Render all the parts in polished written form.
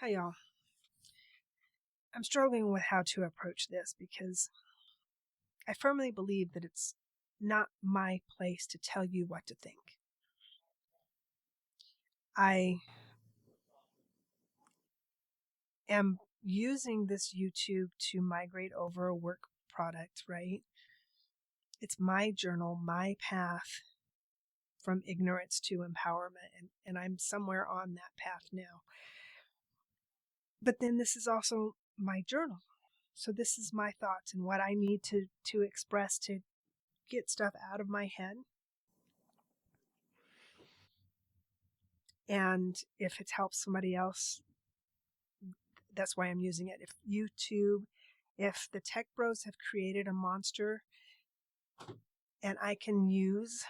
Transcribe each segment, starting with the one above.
Hi, y'all. I'm struggling with how to approach this because I firmly believe that it's not my place to tell you what to think. I am using this YouTube to migrate over a work product, right? It's my journal, my path from ignorance to empowerment, and I'm somewhere on that path now. But then this is also my journal. So this is my thoughts and what I need to express to get stuff out of my head. And if it helps somebody else, that's why I'm using it. If the tech bros have created a monster and I can use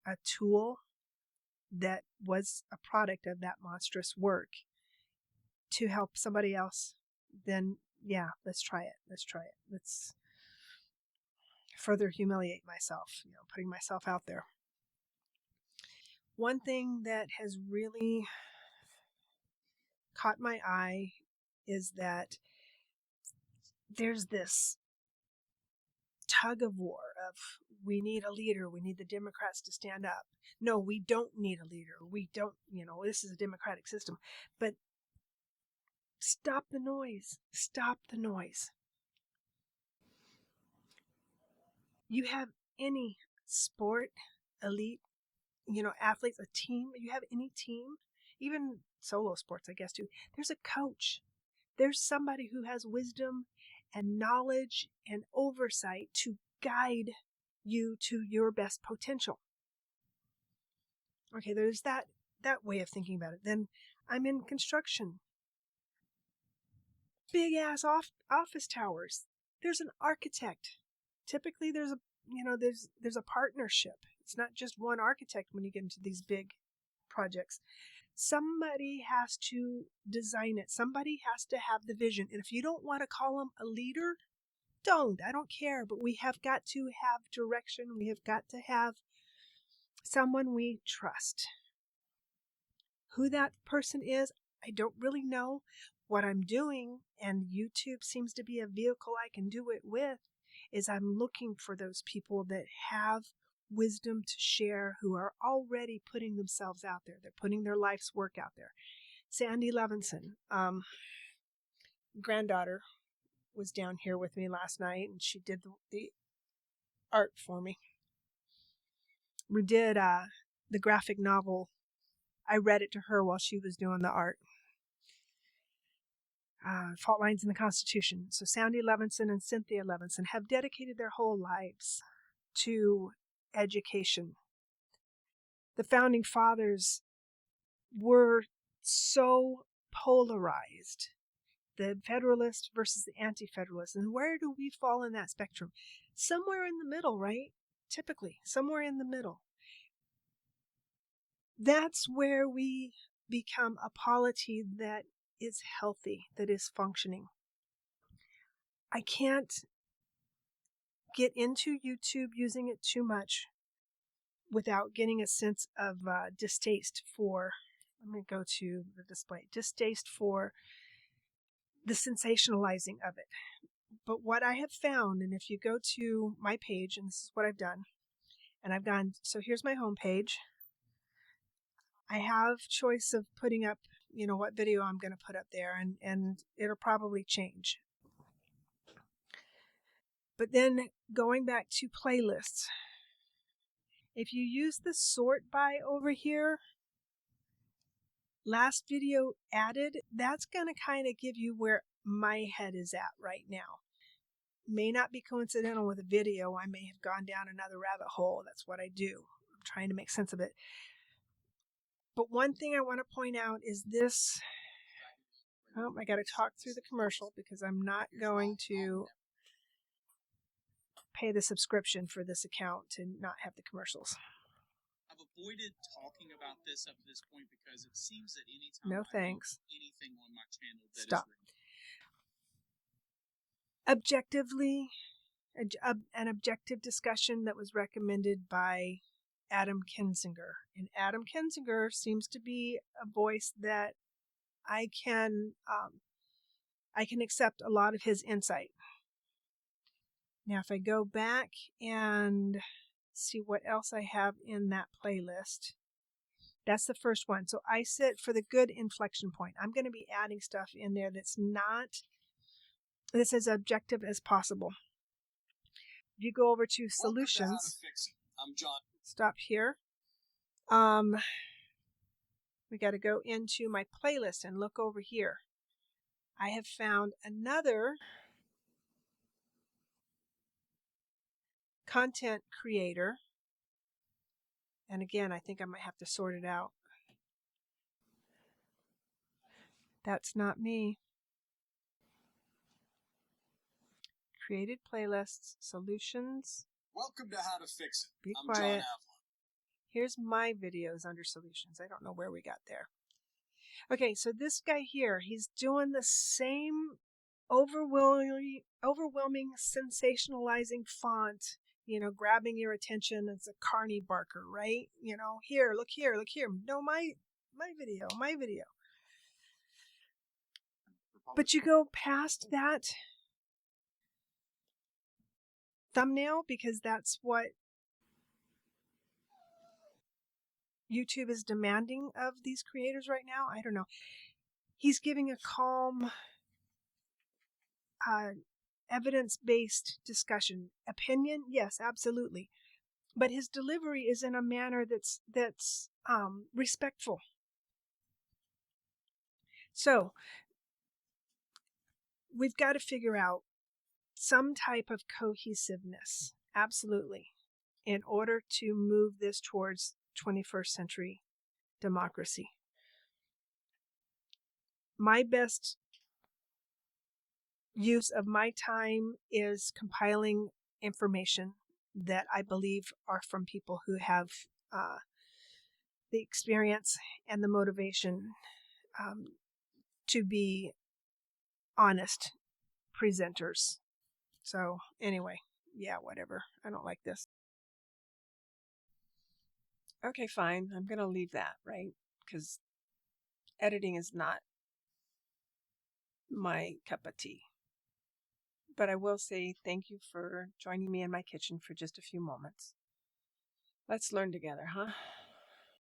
a tool that was a product of that monstrous work to help somebody else, then yeah, let's try it. Let's further humiliate myself, putting myself out there. One thing that has really caught my eye is that there's this tug of war of we need a leader, we need the Democrats to stand up. No, we don't need a leader. We don't, this is a democratic system. But stop the noise. Stop the noise. You have any sport, elite, athletes, a team, you have any team, even solo sports, I guess, too. There's a coach. There's somebody who has wisdom and knowledge and oversight to guide you to your best potential. Okay, there's that way of thinking about it. Then I'm in construction. Big ass office towers. There's an architect. Typically there's a partnership. It's not just one architect when you get into these big projects. Somebody has to design it. Somebody has to have the vision. And if you don't want to call them a leader, don't. I don't care. But we have got to have direction. We have got to have someone we trust. Who that person is, I don't really know. What I'm doing, and YouTube seems to be a vehicle I can do it with, is I'm looking for those people that have wisdom to share, who are already putting themselves out there. They're putting their life's work out there. Sandy Levinson, granddaughter, was down here with me last night, and she did the art for me. We did the graphic novel. I read it to her while she was doing the art. Fault Lines in the Constitution. So Sandy Levinson and Cynthia Levinson have dedicated their whole lives to education. The founding fathers were so polarized, the Federalist versus the Anti-Federalist. And where do we fall in that spectrum? Somewhere in the middle, right? Typically, somewhere in the middle. That's where we become a polity that is healthy, that is functioning. I can't get into YouTube using it too much without getting a sense of distaste for, let me go to the display, distaste for the sensationalizing of it. But what I have found, and if you go to my page, and this is what I've done, and I've gone, so here's my home page. I have choice of putting up, what video I'm going to put up there, and it'll probably change. But then going back to playlists, if you use the sort by over here, last video added, that's going to kind of give you where my head is at right now. May not be coincidental with a video. I may have gone down another rabbit hole. That's what I do. I'm trying to make sense of it. But one thing I want to point out is this. Oh, I got to talk through the commercial because I'm not going to pay the subscription for this account to not have the commercials. I've avoided talking about this up to this point because it seems that anytime No I thanks. do anything on my channel that Stop. is Objectively, an objective discussion that was recommended by Adam Kinzinger. And Adam Kinzinger seems to be a voice that I can accept a lot of his insight. Now, if I go back and see what else I have in that playlist, that's the first one. So I sit for the good inflection point. I'm going to be adding stuff in there that's as objective as possible. If you go over to solutions, I'm John. Stop here. We got to go into my playlist and look over here. I have found another content creator. And again, I think I might have to sort it out. That's not me. Created playlists, solutions. Welcome to How to Fix It. Be I'm quiet. John Avalon. Here's my videos under solutions. I don't know where we got there. Okay, so this guy here, he's doing the same overwhelming sensationalizing font, grabbing your attention as a carny barker, right? Here, look here, look here. No, my video. But you go past that thumbnail because that's what YouTube is demanding of these creators right now. I don't know. He's giving a calm, evidence-based discussion. Opinion, yes, absolutely. But his delivery is in a manner that's respectful. So we've got to figure out some type of cohesiveness, absolutely, in order to move this towards 21st century democracy. My best use of my time is compiling information that I believe are from people who have the experience and the motivation to be honest presenters. So anyway, yeah, whatever. I don't like this. Okay, fine. I'm going to leave that, right? Because editing is not my cup of tea. But I will say thank you for joining me in my kitchen for just a few moments. Let's learn together, huh?